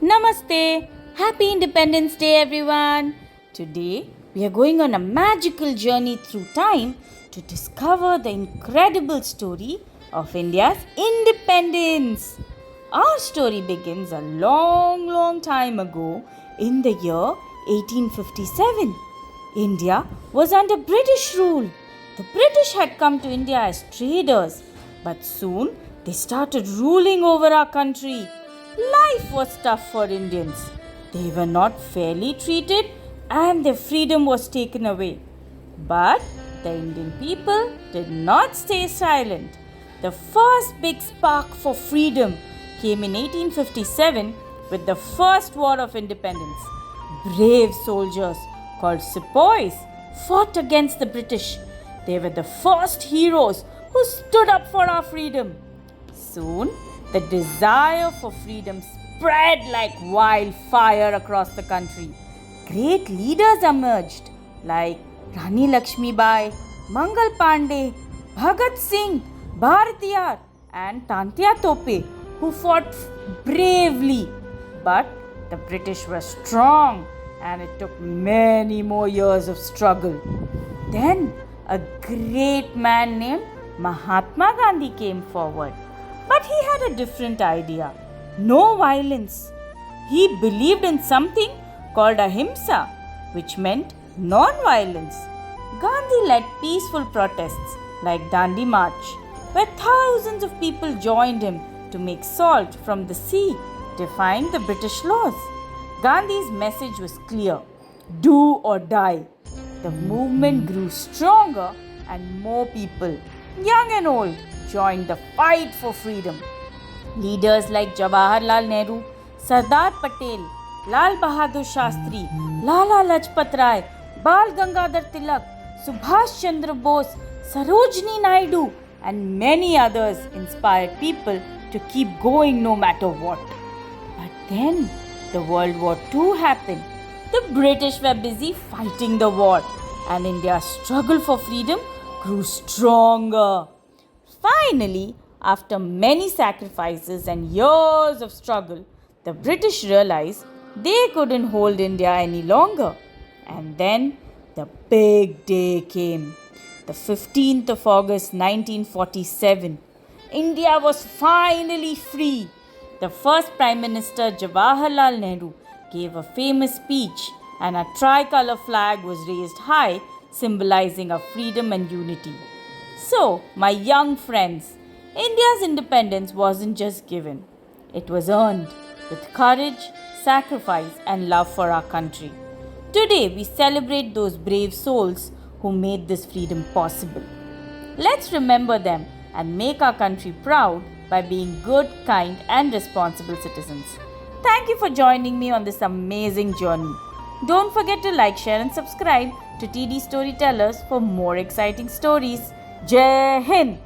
Namaste. Happy Independence Day, everyone. Today, we are going on a magical journey through time to discover the incredible story of India's independence. Our story begins a long time ago in the year 1857. India was under British rule. The British had come to India as traders, but soon they started ruling over our country. Life was tough for Indians. They were not fairly treated and their freedom was taken away. But the Indian people did not stay silent. The first big spark for freedom came in 1857 with the First War of Independence. Brave soldiers called sepoys fought against the British. They were the first heroes who stood up for our freedom. Soon, the desire for freedom spread like wildfire across the country. Great leaders emerged like Rani Lakshmi Bai, Mangal Pandey, Bhagat Singh, Bharatiyar and Tantia Tope who fought bravely. But the British were strong and it took many more years of struggle. Then a great man named Mahatma Gandhi came forward. But he had a different idea. No violence. He believed in something called ahimsa, which meant non-violence. Gandhi led peaceful protests like Dandi March, where thousands of people joined him to make salt from the sea, defying the British laws. Gandhi's message was clear: do or die. The movement grew stronger and more people, young and old, joined the fight for freedom. Leaders like Jawaharlal Nehru, Sardar Patel, Lal Bahadur Shastri, Lala Lajpat Rai, Bal Gangadhar Tilak, Subhash Chandra Bose, Sarojini Naidu, and many others inspired people to keep going no matter what. But then the World War II happened. The British were busy fighting the war, and India's struggle for freedom grew stronger. Finally, after many sacrifices and years of struggle, the British realized they couldn't hold India any longer. And then the big day came. The 15th of August 1947. India was finally free. The first Prime Minister Jawaharlal Nehru gave a famous speech and a tricolour flag was raised high, symbolizing our freedom and unity. So, my young friends, India's independence wasn't just given. It was earned with courage, sacrifice and love for our country. Today, we celebrate those brave souls who made this freedom possible. Let's remember them and make our country proud by being good, kind and responsible citizens. Thank you for joining me on this amazing journey. Don't forget to like, share and subscribe to TD Storytellers for more exciting stories. Jai Hind!